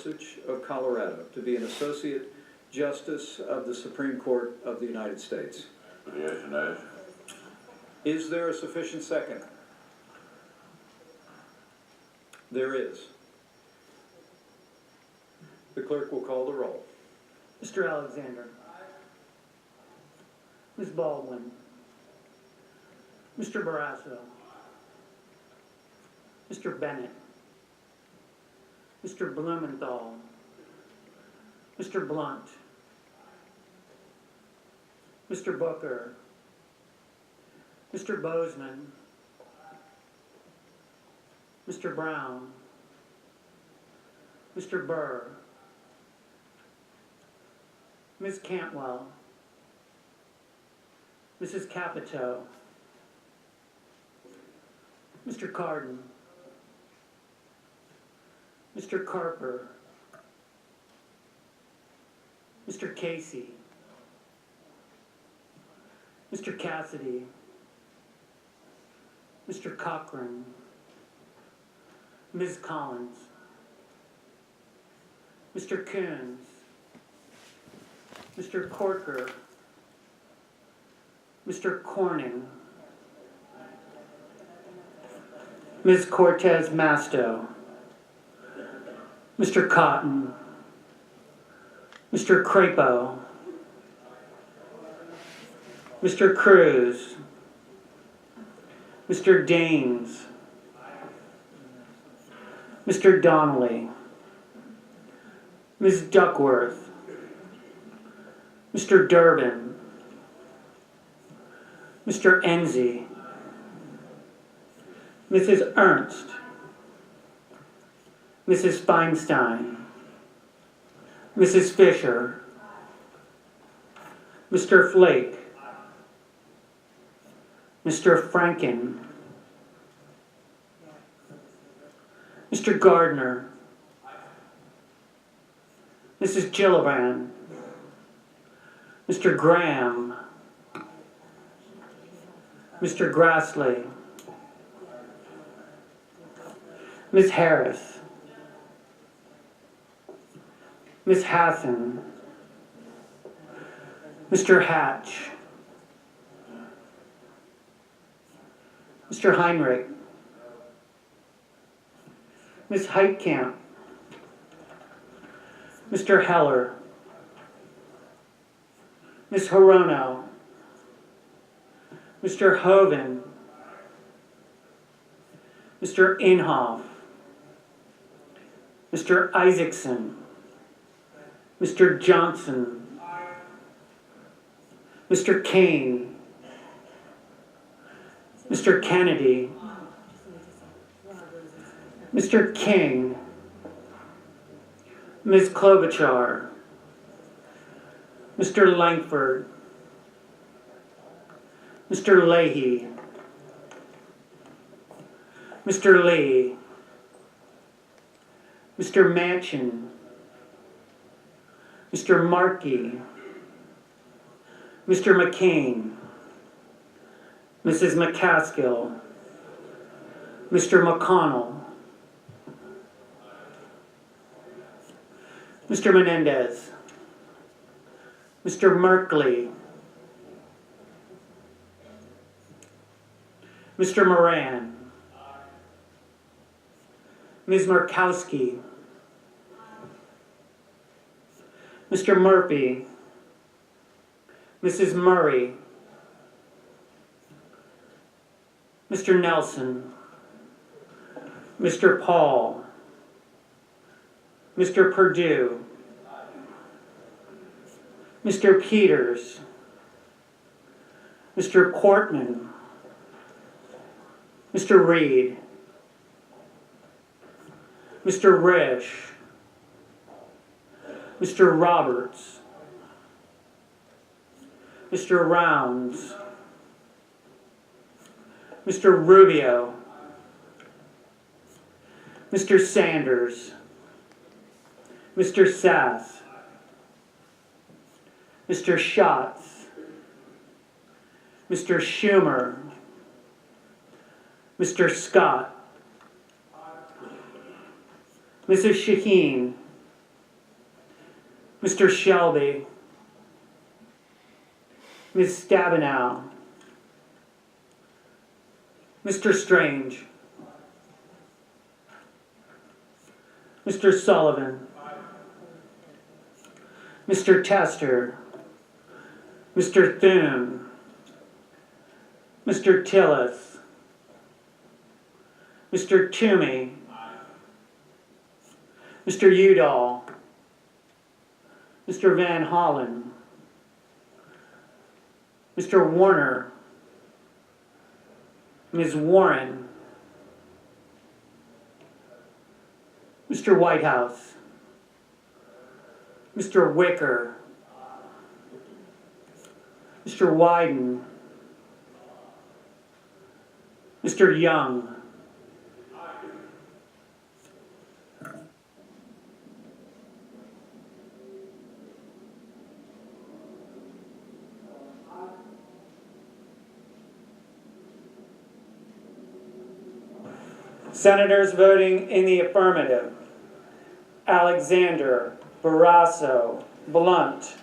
Gorsuch of Colorado to be an Associate Justice of the Supreme Court of the United States? Yes, no. Is there a sufficient second? There is. The clerk will call the roll. Mr. Alexander. Ms. Baldwin. Mr. Barrasso. Mr. Bennett. Mr. Blumenthal. Mr. Blunt. Mr. Booker. Mr. Bozeman. Mr. Brown. Mr. Burr. Ms. Cantwell. Mrs. Capito. Mr. Cardin. Mr. Carper. Mr. Casey. Mr. Cassidy. Mr. Cochran. Ms. Collins. Mr. Coons. Mr. Corker. Mr. Corning. Ms. Cortez Masto. Mr. Cotton. Mr. Crapo. Mr. Cruz. Mr. Daines. Mr. Donnelly. Ms. Duckworth. Mr. Durbin. Mr. Enzi. Mrs. Ernst. Mrs. Feinstein. Mrs. Fisher. Mr. Flake. Mr. Franken. Mr. Gardner. Mrs. Gillibrand. Mr. Graham. Mr. Grassley. Ms. Harris. Ms. Hassan. Mr. Hatch. Mr. Heinrich. Ms. Heitkamp. Mr. Heller. Ms. Hirono. Mr. Hoven. Mr. Inhofe. Mr. Isaacson. Mr. Johnson. Mr. Kane. Mr. Kennedy. Mr. King. Ms. Klobuchar. Mr. Langford. Mr. Leahy. Mr. Lee. Mr. Manchin. Mr. Markey. Mr. McCain. Mrs. McCaskill. Mr. McConnell. Mr. Menendez. Mr. Merkley. Mr. Moran. Ms. Murkowski. Mr. Murphy. Mrs. Murray. Mr. Nelson. Mr. Paul. Mr. Perdue. Mr. Peters. Mr. Portman. Mr. Reed. Mr. Risch. Mr. Roberts. Mr. Rounds. Mr. Rubio. Mr. Sanders. Mr. Sass. Mr. Schatz. Mr. Schumer. Mr. Scott. Mrs. Shaheen. Mr. Shelby, Ms. Stabenow, Mr. Strange, Mr. Sullivan, Mr. Tester, Mr. Thune, Mr. Tillis, Mr. Toomey, Mr. Udall, Mr. Van Hollen, Mr. Warner, Ms. Warren, Mr. Whitehouse, Mr. Wicker, Mr. Wyden, Mr. Young, Senators voting in the affirmative: Alexander, Barrasso, Blunt,